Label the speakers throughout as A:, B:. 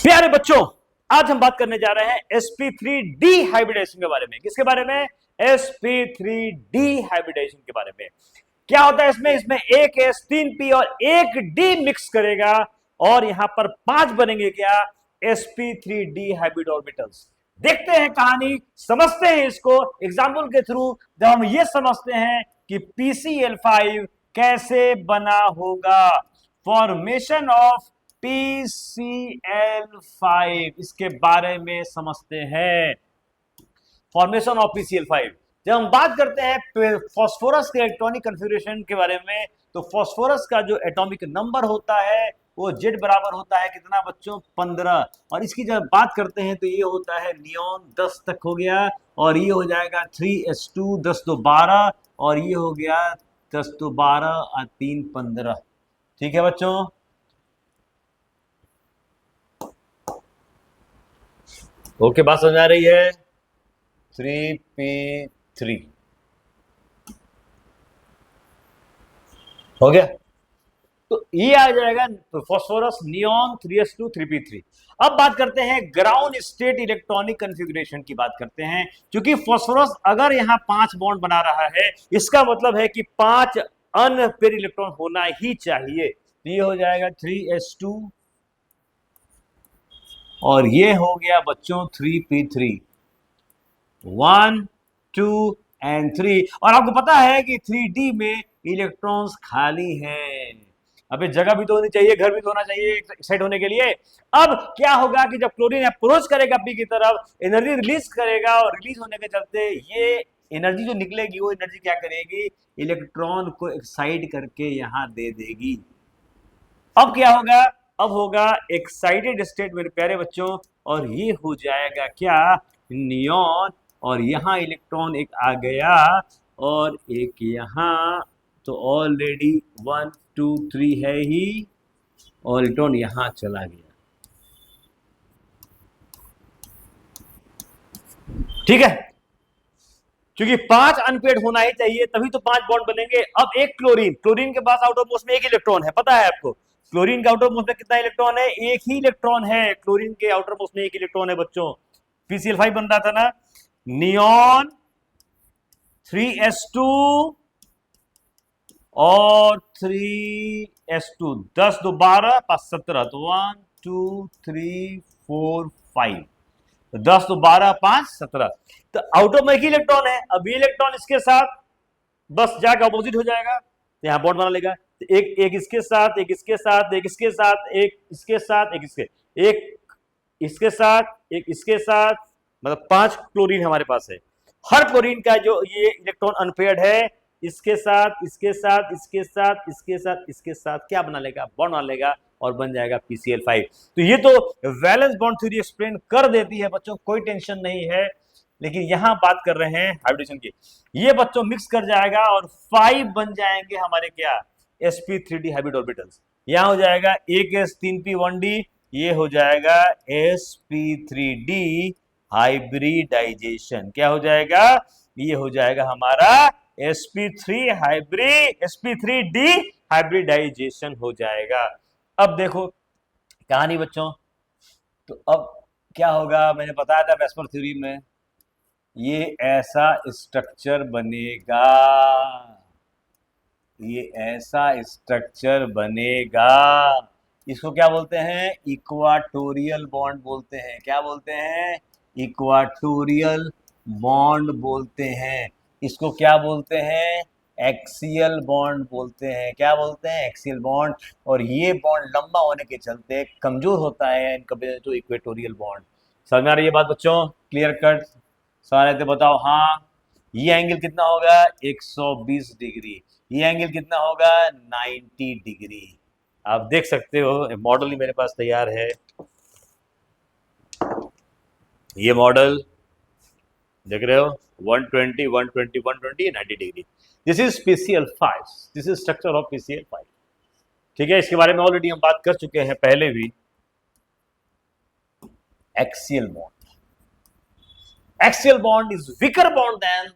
A: प्यारे बच्चों, आज हम बात करने जा रहे हैं sp3d हाइब्रिडेशन के बारे में। किसके बारे में? sp3d हाइब्रिडेशन के बारे में। क्या होता है इसमें एक s 3p और एक d मिक्स करेगा और यहां पर 5 बनेंगे क्या? sp3d hybrid orbitals. देखते हैं कहानी, समझते हैं इसको एग्जाम्पल के थ्रू। जब हम ये समझते हैं कि PCl5 कैसे बना होगा, फॉर्मेशन ऑफ PCl5 इसके बारे में समझते हैं। फॉर्मेशन ऑफ PCl5 जब हम बात करते हैं फास्फोरस के इलेक्ट्रॉनिक कॉन्फ़िगरेशन के बारे में, तो फास्फोरस का जो एटॉमिक नंबर होता है वो Z बराबर होता है कितना बच्चों? 15। और इसकी जब बात करते हैं तो ये होता है नियॉन 10 तक हो गया, और ये हो जाएगा 3s2 10 तो 12, और ये हो गया 10 तो 12 और 3 15। ठीक है बच्चों, ओके, बात समझ आ रही है? 3p3 हो गया, तो ये आ जाएगा फास्फोरस नियॉन 3s2 3p3। अब बात करते हैं ग्राउंड स्टेट इलेक्ट्रॉनिक कॉन्फ़िगरेशन की बात करते हैं। क्योंकि फास्फोरस अगर यहां 5 बॉन्ड बना रहा है, इसका मतलब है कि 5 अनपेयर इलेक्ट्रॉन होना ही चाहिए। तो ये हो जाएगा 3s2 और ये हो गया बच्चों 3p3, 1 2 एंड 3। और आपको पता है कि 3D में इलेक्ट्रॉन्स खाली हैं। अबे जगह भी तो होनी चाहिए, घर भी तो होना चाहिए एक्साइट होने के लिए। अब क्या होगा कि जब क्लोरीन अप्रोच करेगा पी की तरफ, एनर्जी रिलीज करेगा, और रिलीज होने के चलते ये एनर्जी जो निकलेगी वो एनर्जी क्या करेगी? इलेक्ट्रॉन को एक्साइट करके यहां दे देगी। अब क्या होगा? अब होगा एक्साइटेड स्टेट मेरे प्यारे बच्चों, और ये हो जाएगा क्या? नियॉन, और यहां इलेक्ट्रॉन एक आ गया और एक यहां, तो ऑलरेडी 1 2 3 है ही, और इलेक्ट्रॉन यहां चला गया। ठीक है, क्योंकि 5 अनपेयर्ड होना ही चाहिए, तभी तो 5 बॉन्ड बनेंगे। अब एक क्लोरीन के पास आउट ऑफ मोस्ट में एक इलेक्ट्रॉन है, पता है आपको? क्लोरीन के आउटर मोस्ट में कितना इलेक्ट्रॉन है? एक ही इलेक्ट्रॉन है। क्लोरीन के आउटर मोस्ट में एक इलेक्ट्रॉन है बच्चों। PCl5 बन रहा था ना, नियॉन 3s2 और 3s2, 10 2 12 5 17, तो 1 2 3 4 5, 10 तो 12 5 17। तो आउट ऑफ में एक ही इलेक्ट्रॉन है। अब ये इलेक्ट्रॉन इसके साथ बस जाकर अपोजिट हो जाएगा, तो यहां बॉन्ड बना लेगा। तो एक इसके साथ, एक इसके साथ, एक इसके साथ, एक इसके साथ, एक इसके साथ, एक इसके साथ, मतलब 5 क्लोरीन हमारे पास है। हर क्लोरीन का जो ये इलेक्ट्रॉन अनपेयर्ड है, इसके साथ, इसके साथ, इसके साथ, इसके साथ, इसके साथ क्या बना लेगा? बॉन्ड बना लेगा, और बन जाएगा PCl5। तो ये तो वैलेंस बॉन्ड थ्योरी एक्सप्लेन कर देती है बच्चों, कोई टेंशन नहीं है। लेकिन यहां बात कर रहे हैं हाइब्रिडेशन की। ये बच्चों मिक्स कर जाएगा और 5 बन जाएंगे हमारे क्या? sp3d hybrid orbitals. यहां हो जाएगा एक s 3p 1d, ये हो जाएगा sp3d हाइब्रिडाइजेशन। क्या हो जाएगा? ये हो जाएगा हमारा sp3d हाइब्रिडाइजेशन हो जाएगा। अब देखो कहानी बच्चों, तो अब क्या होगा? मैंने बताया था वेस्पर थ्योरी में, ये ऐसा स्ट्रक्चर बनेगा, ये ऐसा स्ट्रक्चर बनेगा। इसको क्या बोलते हैं? इक्वाटोरियल बॉन्ड बोलते हैं। क्या बोलते हैं? इक्वाटोरियल बॉन्ड बोलते हैं। इसको क्या बोलते हैं? एक्सियल बॉन्ड बोलते हैं। क्या बोलते हैं? Axial bond. और ये बॉन्ड लंबा होने के चलते कमजोर होता है in compare to equatorial bond. समझ में आ रही है बात बच्चों? क्लियर कट सारे थे, बताओ हाँ। ये एंगल कितना होगा? 120 डिग्री। ये एंगल कितना होगा? 90 डिग्री। आप देख सकते हो, मॉडल ही मेरे पास तैयार है। ये मॉडल देख रहे हो, 120 120 120 90 degree. This is PCl5, this is structure of PCl5। ठीक है, इसके बारे में ऑलरेडी हम बात कर चुके हैं पहले भी। Axial bond, axial bond is weaker bond than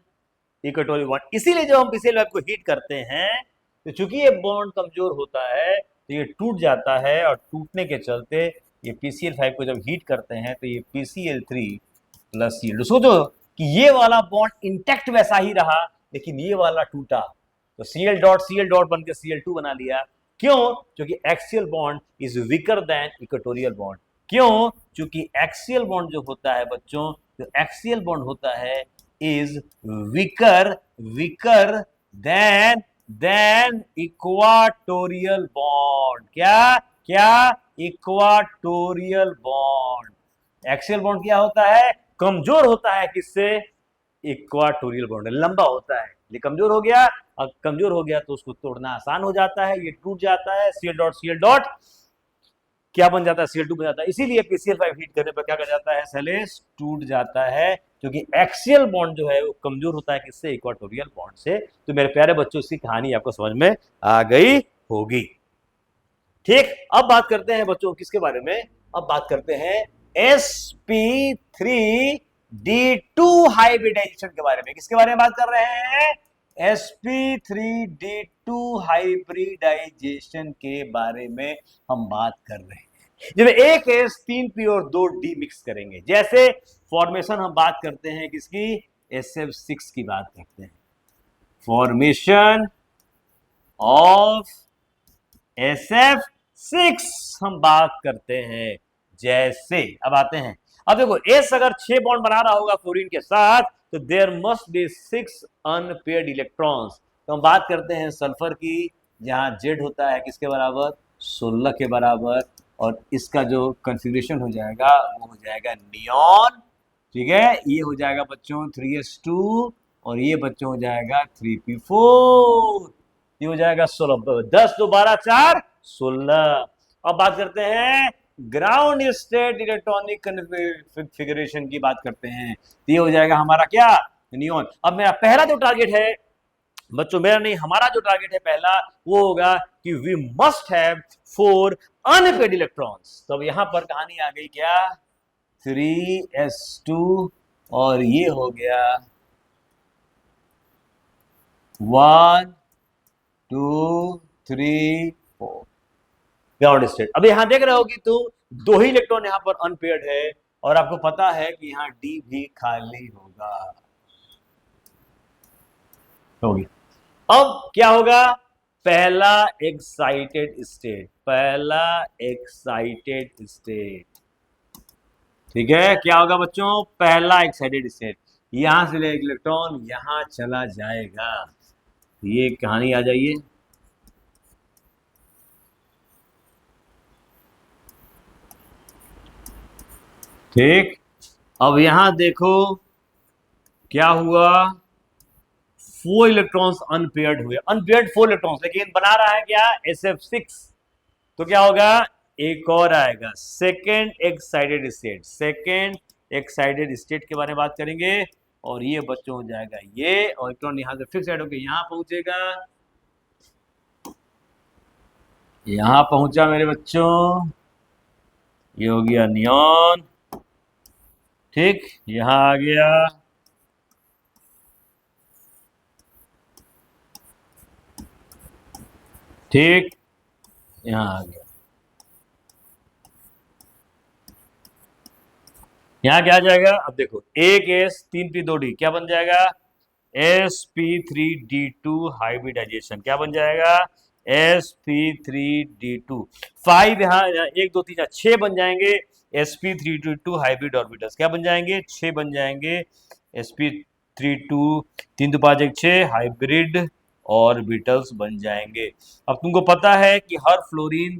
A: equatorial bond. इसीलिए जब हम PCl5 को हीट करते हैं, तो चूंकि ये बॉन्ड कमजोर होता है, तो ये टूट जाता है, और टूटने के चलते ये PCl5 को जब हीट करते हैं तो ये PCl3 प्लस Cl2, सोचो कि ये वाला बॉन्ड इंटैक्ट वैसा ही रहा लेकिन ये वाला टूटा, तो Cl डॉट बन के Cl2 बना लिया। क्यों? क्योंकि axial bond is weaker then equatorial bond. क्यों? क्योंकि एक्सियल बॉन्ड जो होता है बच्चों, जो एक्सियल बॉन्ड होता है is weaker weaker then equatorial bond. क्या क्या? Equatorial bond. एक्सियल बॉन्ड क्या होता है? कमजोर होता है। किससे? इक्वाटोरियल बॉन्ड लंबा होता है, ये कमजोर हो गया। अब कमजोर हो गया तो उसको तोड़ना आसान हो जाता है, ये टूट जाता है, Cl डॉट क्या बन जाता है? Cl2 बन जाता है। इसीलिए PCl5 हीट करने पर क्या कर जाता है? सेलेस टूट जाता है, क्योंकि एक्सियल बॉन्ड जो है वो कमजोर होता है। किससे? इक्वाटोरियल बॉन्ड से। तो मेरे प्यारे बच्चों, इसकी कहानी आपको समझ में आ गई होगी। ठीक, अब बात करते हैं बच्चों किसके बारे में? अब बात करते हैं sp3d2 हाइब्रिडाइजेशन के बारे में। किसके बारे में बात कर रहे हैं? sp3d2 हाइब्रिडाइजेशन के बारे में हम बात कर रहे हैं। जब एक एस 3p और 2d मिक्स करेंगे, जैसे फॉर्मेशन हम बात करते हैं किसकी? SF6 की बात करते हैं। फॉर्मेशन ऑफ SF6 हम बात करते हैं। जैसे अब आते हैं, अब देखो एस अगर 6 बॉन्ड बना रहा होगा फ्लोरीन के साथ तो there must be 6 unpaired electrons. तो हम बात करते हैं सल्फर की, जहां जेड होता है किसके बराबर? 16 के बराबर, और इसका जो कॉन्फ़िगरेशन हो जाएगा वो हो जाएगा नियॉन। ठीक है, ये हो जाएगा बच्चों 3s2 और ये बच्चों हो जाएगा 3p4। ये हो जाएगा 16, 10 2 12 4 16। अब बात करते हैं ग्राउंड स्टेट इलेक्ट्रॉनिक कन्फिगरेशन की बात करते हैं, तो ये हो जाएगा हमारा क्या? नियॉन। अब मेरा पहला जो टारगेट है बच्चों, मेरा नहीं, हमारा जो टारगेट है पहला, वो होगा कि we must have 4 unpaired electrons. तो अब यहां पर कहानी आ गई क्या? 3s2 और ये हो गया 1 2 3 4 ग्राउंड स्टेट। अब यहां देख रहे हो कि तुम 2 ही इलेक्ट्रॉन यहां पर अनपेयर्ड है, और आपको पता है कि यहां डी भी खाली होगा। हो गया। अब क्या होगा? पहला एक्साइटेड स्टेट, पहला एक्साइटेड स्टेट। ठीक है, क्या होगा बच्चों? पहला एक्साइटेड स्टेट, यहां से ले इलेक्ट्रॉन यहां चला जाएगा। ये कहानी आ जाइए। ठीक, अब यहां देखो क्या हुआ? 4 इलेक्ट्रॉन्स अनपेयर्ड हुए, अनपेयर्ड 4 इलेक्ट्रॉन्स, लेकिन बना रहा है क्या? SF6। तो क्या होगा? एक और आएगा second excited state. Second excited state के बारे में बात करेंगे, और ये बच्चों हो जाएगा ये, और इलेक्ट्रॉन यहां से फिक्स होकर यहां पहुंचेगा। यहां पहुंचा मेरे बच्चों, ये हो गया नियॉन। ठीक, यहां आ गया, ठीक, यहां आ गया। यहां क्या आ जाएगा? अब देखो, एक एस 3p2d क्या बन जाएगा? sp3d2 हाइब्रिडाइजेशन क्या बन जाएगा? sp3d2 5 यहाँ 1 2 3 4 6 बन जाएंगे। sp3d2 हाइब्रिड ऑर्बिटल्स क्या बन जाएंगे? 6 बन जाएंगे। sp32 3 2 5 1 6 हाइब्रिड ऑर्बिटल्स बन जाएंगे। अब तुमको पता है कि हर फ्लोरीन,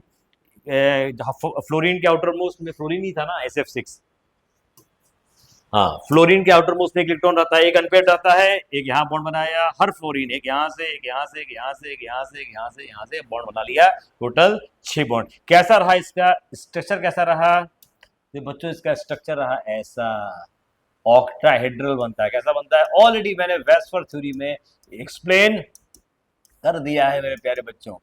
A: फ्लोरीन के आउटर मोस्ट में फ्लोरीन ही था ना, SF6। हाँ, फ्लोरीन के आउटर मोस्ट में एक इलेक्ट्रॉन रहता है, एक अनपेयर्ड रहता है, एक यहाँ बॉन्ड बनाया, हर फ्लोरीन एक यहाँ से, एक यहाँ से, एक यहाँ से, एक यहाँ से, एक यहाँ से, यहाँ से बॉन्ड बना लिया, टोटल 6 बॉन्ड। कैसा रहा इसका स्ट्रक्चर? कैसा रहा? तो बच्चों इसका स्ट्रक्चर रहा ऐसा, ऑक्टाहेड्रल बनता है। कैसा बनता है? ऑलरेडी मैंने वेस्फर थ्योरी में एक्सप्लेन कर दिया है मेरे प्यारे बच्चों।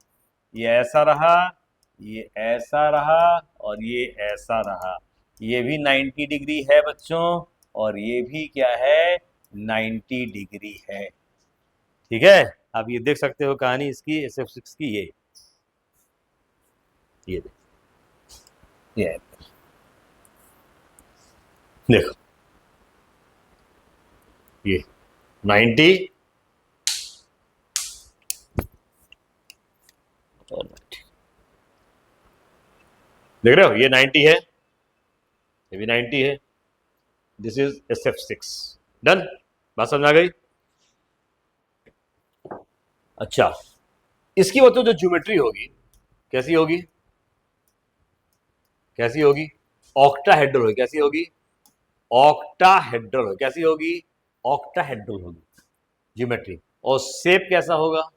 A: ये ऐसा रहा, ये ऐसा रहा, और ये ऐसा रहा। ये भी 90 डिग्री है बच्चों, और ये भी क्या है? 90 डिग्री है। ठीक है, आप ये देख सकते हो कहानी इसकी SF6 की। ये ये देखो, ये 90 और 90, देख रहे हो, ये 90 है, ये भी 90 है, दिस इज SF6। डन, बात समझ आ गई? अच्छा, इसकी वो तो जो ज्योमेट्री होगी कैसी होगी, कैसी होगी? ऑक्टाहेड्रल होगी। कैसी होगी? ऑक्टाहेड्रल होगी। कैसी होगी? ऑक्टाहेड्रल होगी ज्योमेट्री। और शेप कैसा होगा?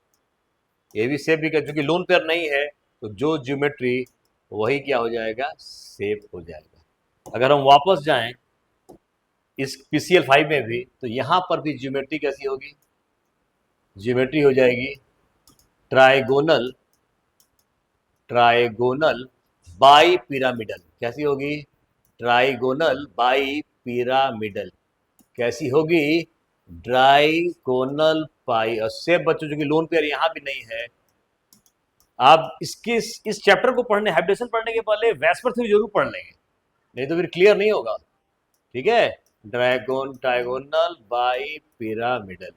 A: ये भी शेप भी, क्योंकि लोन पेयर नहीं है तो जो ज्योमेट्री वही क्या हो जाएगा, शेप हो जाएगा। अगर हम वापस जाएं इस PCL5 में भी, तो यहां पर भी ज्योमेट्री कैसी होगी? ज्योमेट्री हो जाएगी ट्राइगोनल, ट्राइगोनल बाई पिरामिडल। कैसी होगी? Trigonal bi pyramidal. कैसी होगी? ट्राइगोनल पाई। और शेप बच्चों, जो कि लोन पेयर यहां भी नहीं है, आप इसके इस चैप्टर को पढ़ने, हाइब्रिडेशन पढ़ने के पहले वेस्पर थ्योरी जरूर पढ़ लेंगे, नहीं तो फिर क्लियर नहीं होगा। ठीक है, ट्राइगोनल बाई पिरामिडल,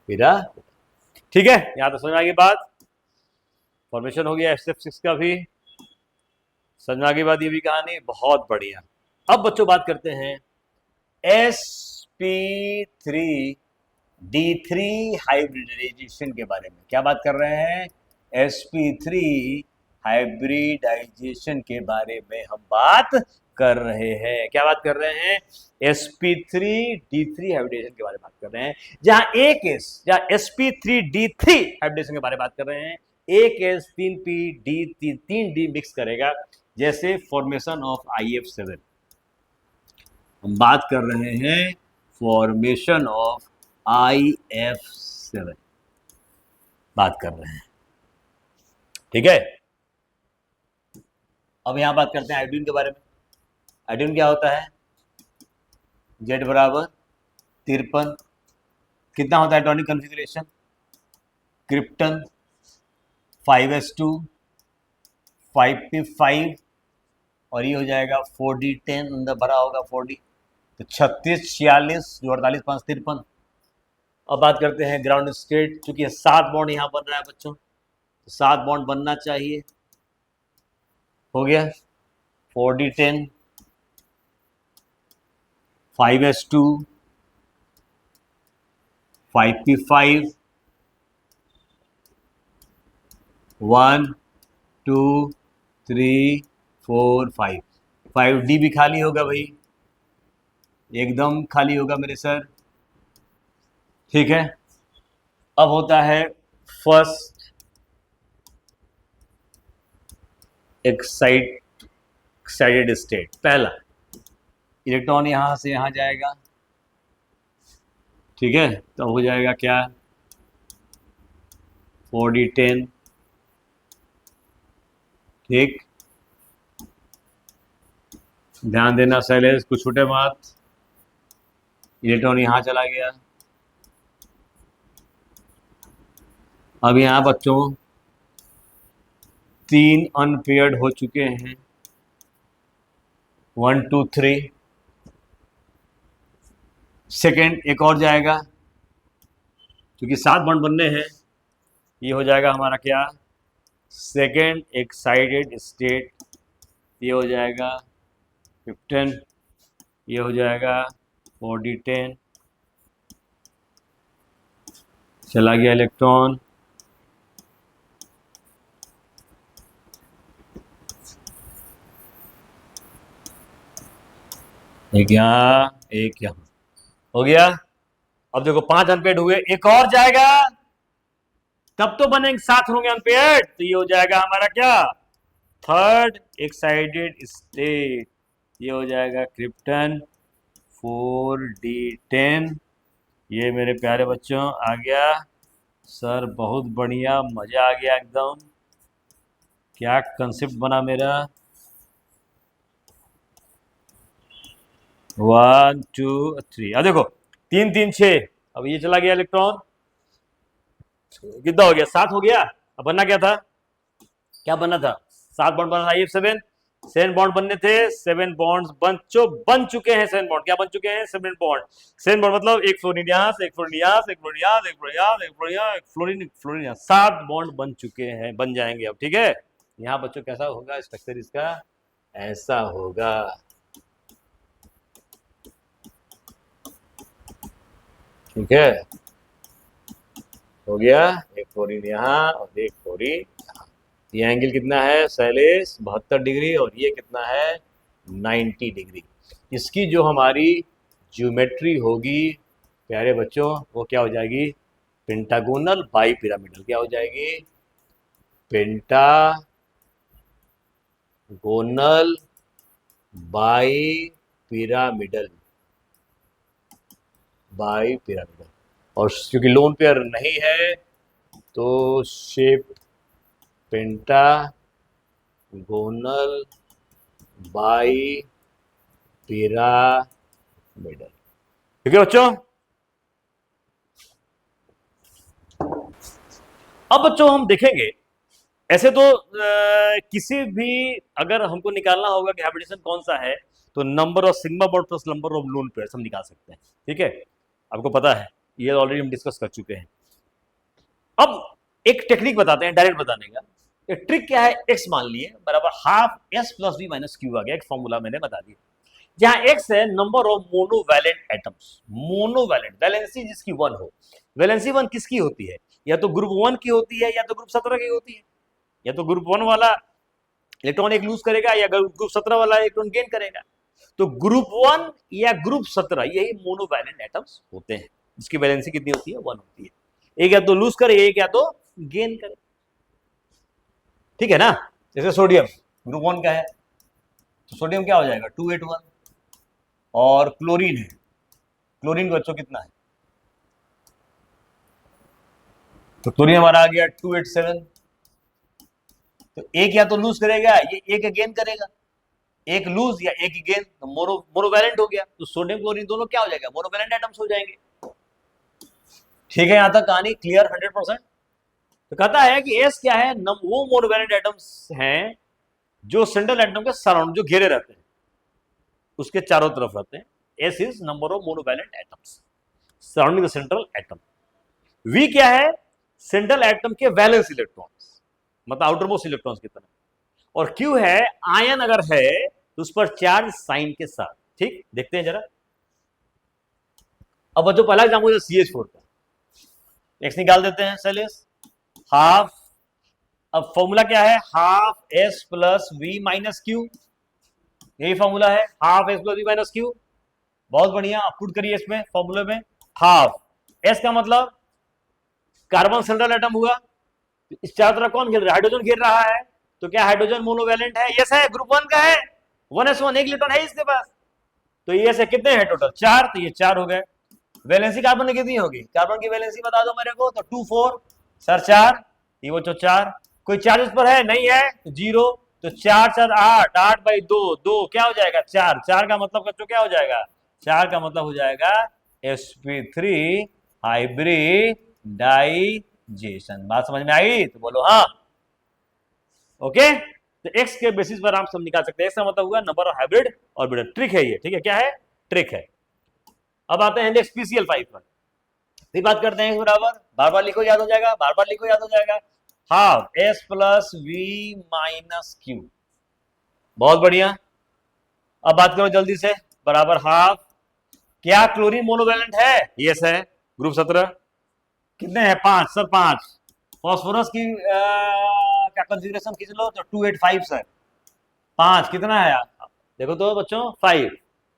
A: पिरा। ठीक है, यहां तो समझ आ गई बात। फॉर्मेशन हो गया SF6 का भी, समझ में आ गई बात। ये भी कहानी बहुत बढ़िया। अब बच्चों बात करते हैं sp3d3 हाइब्रिडाइजेशन के बारे में। क्या बात कर रहे हैं? sp3 हाइब्रिडाइजेशन के बारे में हम बात कर रहे हैं। क्या बात कर रहे हैं? sp3d3 हाइब्रिडाइजेशन के बारे में बात कर रहे हैं। जहां एक केस, जहां sp3d3 हाइब्रिडाइजेशन के बारे में बात कर रहे हैं, एक केस 3p3d मिक्स करेगा, जैसे फॉर्मेशन ऑफ IF7। हम बात कर रहे हैं फॉर्मेशन ऑफ IF7 बात कर रहे हैं। ठीक है, अब यहां बात करते हैं आयोडीन के बारे में। आयोडीन क्या होता है? Z बराबर 53। कितना होता है atomic configuration? Krypton 5s2 5p5, और ये हो जाएगा 4d10 अंदर भरा होगा 4d, तो 36 46 जो 48 5 53। अब बात करते हैं ग्राउंड स्टेट। चूंकि 7 बॉन्ड यहां बन रहा है बच्चों, तो 7 बॉन्ड बनना चाहिए। हो गया 4d10 5s2 5p5 1 2 3 4 5। 5d भी खाली होगा भाई, एकदम खाली होगा मेरे सर। ठीक है, अब होता है फर्स्ट एक्साइटेड स्टेट। पहला इलेक्ट्रॉन यहां से यहां जाएगा। ठीक है, तो हो जाएगा क्या? 4d10। ठीक, ध्यान देना शैलेश, कुछ छूटे मत। इलेक्ट्रॉन यहां चला गया। अब यहां बच्चों 3 अनपेयर्ड हो चुके हैं, 1 2 3। सेकेंड एक और जाएगा, क्योंकि 7 बॉन्ड बनने हैं। ये हो जाएगा हमारा क्या? Second excited state. ये हो जाएगा 15। ये हो जाएगा 4d10। चला गया इलेक्ट्रॉन। एक यहाँ, एक यहाँ, हो गया। अब देखो 5 अनपेयर्ड हुए, एक और जाएगा, तब तो बनेंगे 7 होंगे अनपेयर्ड। तो ये हो जाएगा हमारा क्या? Third excited state. ये हो जाएगा क्रिप्टन 4d10। ये मेरे प्यारे बच्चों आ गया सर, बहुत बढ़िया, मजा आ गया एकदम। क्या कंसेप्ट बना मेरा। 1 2 3। अब देखो 3 3 6। अब ये चला गया इलेक्ट्रॉन, कितना हो गया? 7 हो गया। अब बनना क्या था? क्या बनना था? 7 बॉन्ड बना IF7। 7 बॉन्ड बनने थे, 7 बॉन्ड्स बन चुके हैं। 7 बॉन्ड क्या बन चुके हैं? 7 बॉन्ड। 7 बॉन्ड मतलब एक फ्लोरीन यहां से, एक फ्लोरीन यहां से, एक फ्लोरीन यहां से, एक फ्लोरीन यहां से, एक फ्लोरीन यहां, एक फ्लोरीन यहां, 7 बॉन्ड बन चुके हैं, बन जाएंगे अब। ठीक है, यहाँ बच्चों कैसा होगा स्ट्रक्चर इसका? ऐसा होगा। ठीक है, हो गया। एक फ्लोरीन यहाँ और एक फ्लोरीन यहाँ। ये एंगल कितना है शैलेश? 72 डिग्री। और ये कितना है? 90 डिग्री। इसकी जो हमारी ज्योमेट्री होगी प्यारे बच्चों, वो क्या हो जाएगी? Pentagonal bi pyramidal. क्या हो जाएगी? Pentagonal bi pyramidal. Bi pyramidal. और क्योंकि लोन पेयर नहीं है तो शेप पेंटागोनल बाई पिरामिडल। ठीक है बच्चों? अब बच्चों हम देखेंगे, ऐसे तो किसी भी अगर हमको निकालना होगा कि हाइब्रिडेशन कौन सा है, तो number of sigma bond plus number of lone pairs हम निकाल सकते हैं। ठीक है, आपको पता है, ये ऑलरेडी हम डिस्कस कर चुके हैं। अब एक टेक्निक बताते हैं डायरेक्ट बताने का। एक ट्रिक क्या है? एक्स मान लिए बराबर half S plus b minus q आ गया। एक फॉर्मूला मैंने बता दिया। जहां एक्स है number of monovalent atoms. Monovalent, valency जिसकी 1 हो। वैलेंसी 1 किसकी होती है? या तो ग्रुप 1 की होती है या तो ग्रुप 17 की होती है। या तो ग्रुप 1 वाला इलेक्ट्रॉन एक लूज करेगा या ग्रुप 17 वाला इलेक्ट्रॉन गेन करेगा। तो ग्रुप 1 या ग्रुप 17 यही मोनोवैलेंट एटम्स होते हैं, जिसकी वैलेंसी कितनी होती है? 1 होती है। एक या तो लूज करे, एक या तो गेन करे। ठीक है ना? जैसे सोडियम ग्रुप 1 का है तो सोडियम क्या हो जाएगा? 281। और क्लोरीन है, क्लोरीन का बच्चों कितना है? तो क्लोरीन हमारा आ गया 287। तो एक या तो लूज करेगा, ये एक गेन करेगा। एक लूज या एक गेन, तो मोनोवैलेंट हो गया। तो सोडियम क्लोरीन दोनों क्या हो जाएगा? मोनोवैलेंट एटम्स हो जाएंगे। ठीक है, यहां तक कहानी क्लियर 100%। तो कहता है कि एस क्या है? वो मोनोवैलेंट एटम्स हैं जो सेंट्रल एटम के सराउंड, जो घेरे रहते हैं, उसके चारों तरफ रहते हैं। S is number of monovalent atoms surrounding the central atom. V क्या है? सेंट्रल एटम के वैलेंस इलेक्ट्रॉन्स, मतलब आउटर मोस्ट इलेक्ट्रॉन्स की तरह। और क्यू है आयन अगर है तो उस पर चार्ज साइन के साथ। ठीक, देखते हैं जरा। अब जो पहला एग्जाम्पल CH4 का, एक्स निकाल देते हैं शैलेश। हाफ, अब फॉर्मूला क्या है? Half S plus V minus Q. यही फॉर्मूला है, half S plus V minus Q. बहुत बढ़िया, आप पुट करिए इसमें फॉर्मूले में। हाफ एस का मतलब कार्बन सेंट्रल एटम हुआ। इस चारों तरफ कौन घेर रहा है? हाइड्रोजन घेर रहा है। तो क्या हाइड्रोजन मोनोवैलेंट है? यस है, ग्रुप 1 का है। 1s1, एक इलेक्ट्रॉन है इसके पास। तो ये से कितने हैं टोटल? 4। तो ये 4 हो गए। वैलेंसी कार्बन की कितनी होगी? कार्बन की वैलेंसी बता दो मेरे को। तो 2 4 सर 4, ये वो 4। कोई चार्ज इस पर है? नहीं है, तो 0। तो 4 4 8, 8/2, 2 क्या हो जाएगा? 4। 4 का मतलब बच्चों क्या हो जाएगा? 4 का मतलब हो जाएगा sp3 हाइब्रिडाइजेशन। बात समझ में आई? तो बोलो हाँ। ओके, तो एक्स के बेसिस पर आप सब निकाल सकते हैं। एक्स का मतलब हुआ number of hybrid orbital. Trick है ये। ठीक है, क्या है? ट्रिक है। अब आते हैं इंडेक्स PCl5 पर। फिर बात करते हैं बराबर, बार बार लिखो याद हो जाएगा, बार बार लिखो याद हो जाएगा। Half S plus V minus Q. बहुत बढ़िया। अब बात करो जल्दी से, बराबर हाफ। क्या क्लोरीन मोनोवैलेंट है? यस है, ग्रुप 17। कितने हैं? 5 सर, 5। फॉस्फोरस की क्या कंफिग्रेशन खींच लो तो 285 सर। 5 कितना है? देखो तो बच्चों 5।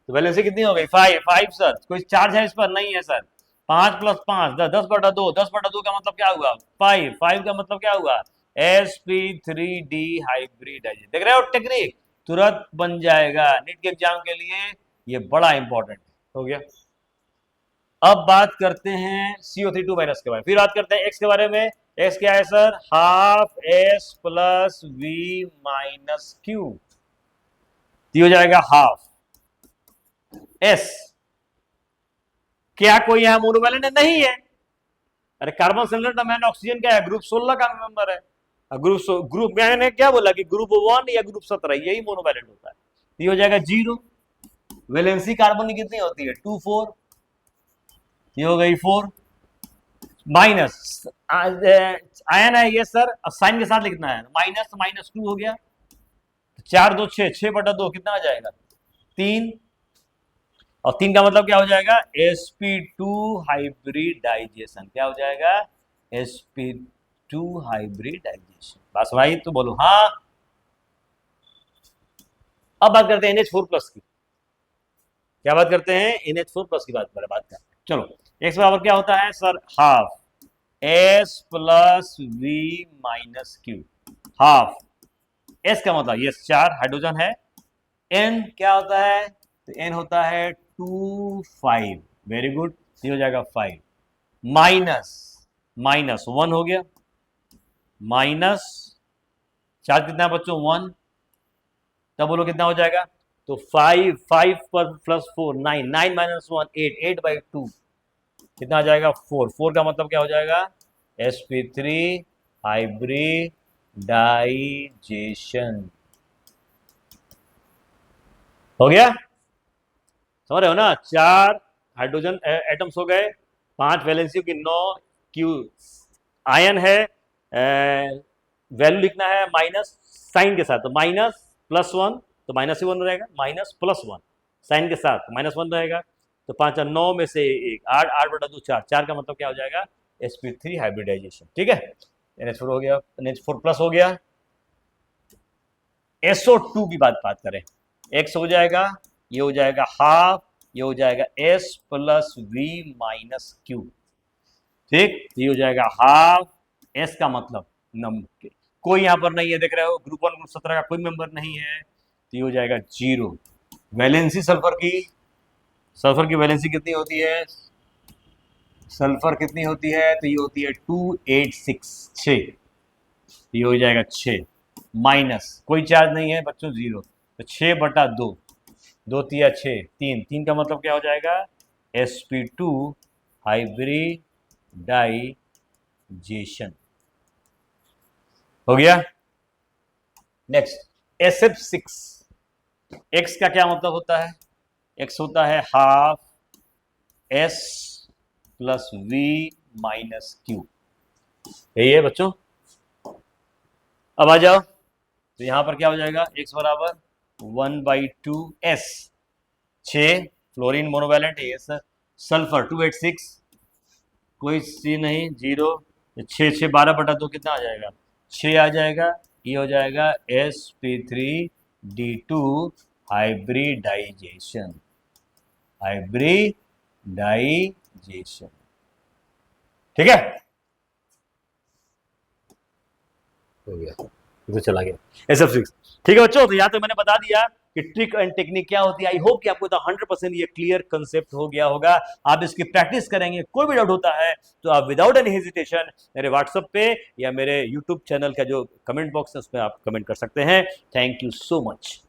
A: तो वैलेंसी कितनी हो गई? 5 5 सर। कोई चार्ज है इस पर? नहीं है सर। 5 + 5 10/2। 10/2 का मतलब क्या हुआ? 5 5 का मतलब क्या हुआ? sp3d hybridisation. देख रहे हो टेक्निक? तुरंत बन जाएगा नीट के एग्जाम के लिए, ये बड़ा इंपॉर्टेंट हो गया। अब बात करते हैं CO3 माइनस के बारे में। फिर बात करते हैं एक्स के बारे में। एक्स क्या है sir? Half S plus V minus Q. हो जाएगा हाफ एस। क्या कोई यहां मोनोवैलेंट नहीं है? अरे कार्बन सेंट्रल एटम है, ऑक्सीजन क्या है? ग्रुप 16 का मेंबर है। ग्रुप मैंने क्या बोला कि ग्रुप 1 या ग्रुप 17 यही मोनोवैलेंट होता है। ये हो जाएगा 0। वैलेंसी कार्बन की कितनी होती है 2 4, ये हो गई 4 माइनस आयन है ये सर, साइन के साथ लिखना है, माइनस माइनस 2 हो गया, 4 2 6, 6/2 कितना आ जाएगा 3, और 3 का मतलब क्या हो जाएगा sp2 हाइब्रिडाइजेशन। क्या हो जाएगा sp2 हाइब्रिडाइजेशन। बस भाई तो बोलो हाँ। अब बात करते हैं NH4+ की। क्या बात करते हैं NH4+ की बात करते हैं। चलो x बराबर क्या होता है sir, half S + V - Q। Half S का मतलब ये 4 हाइड्रोजन है, N क्या होता है तो N होता है 2 5, वेरी गुड, ये हो जाएगा 5 माइनस 1 हो गया, माइनस 4 कितना है बच्चों 1, तब बोलो कितना हो जाएगा तो 5 5 पर प्लस 4 9 9 - 1 8 8/2 कितना आ जाएगा 4 4 का मतलब क्या हो जाएगा sp3 हाइब्रिडाइजेशन। हो गया, समझ रहे हो ना। 4 हाइड्रोजन एटम्स हो गए, 5 वैलेंसी की 9 क्यू आयन है, वैल्यू लिखना है माइनस साइन के साथ, तो माइनस +1 तो माइनस ही 1 रहेगा, माइनस +1 साइन के साथ -1 रहेगा, तो 5 9 में से 1 8 8/2 4 4 का मतलब क्या हो जाएगा sp3 हाइब्रिडाइजेशन। ठीक है, NH4 हो गया, NH4+ हो गया। SO2 की बात करें, X हो जाएगा, ये हो जाएगा हाफ, ये हो जाएगा S + V - Q। ठीक, ये हो जाएगा हाफ, S का मतलब नंबर कोई यहां पर नहीं है, देख रहे हो ग्रुप 1 ग्रुप 17 का कोई मेंबर नहीं है, तो ये हो जाएगा 0। वैलेंसी सल्फर की वैलेंसी कितनी होती है, सल्फर कितनी होती है तो ये होती है 286 6, ये हो जाएगा 6 माइनस कोई चार्ज नहीं है बच्चों 0, तो 6/2 2 3 6 3 3 का मतलब क्या हो जाएगा sp2 हाइब्रिडाइजेशन। हो गया। नेक्स्ट SF6, x का क्या मतलब होता है, x होता है हाफ S + V - Q। यही है बच्चों। अब आ जाओ, तो यहां पर क्या हो जाएगा x बराबर 1/2 S, 6 फ्लोरीन मोनोवैलेंट है ये सर, सल्फर 286 कोई सी नहीं 0, 6 6 12/2 कितना आ जाएगा 6 आ जाएगा, ये हो जाएगा sp3d2 हाइब्रिडाइजेशन। ठीक है, हो गया, तो चला गया SF6। ठीक है बच्चों, तो यहाँ तो मैंने बता दिया कि ट्रिक एंड टेक्निक क्या होती है। आई होप कि आपको 100% ये क्लियर कंसेप्ट हो गया होगा। आप इसकी प्रैक्टिस करेंगे, कोई भी डाउट होता है तो आप विदाउट एनी हेजिटेशन मेरे व्हाट्सएप पे या मेरे यूट्यूब चैनल का जो कमेंट बॉक्स है उसमें आप कमेंट कर सकते हैं। Thank you so much.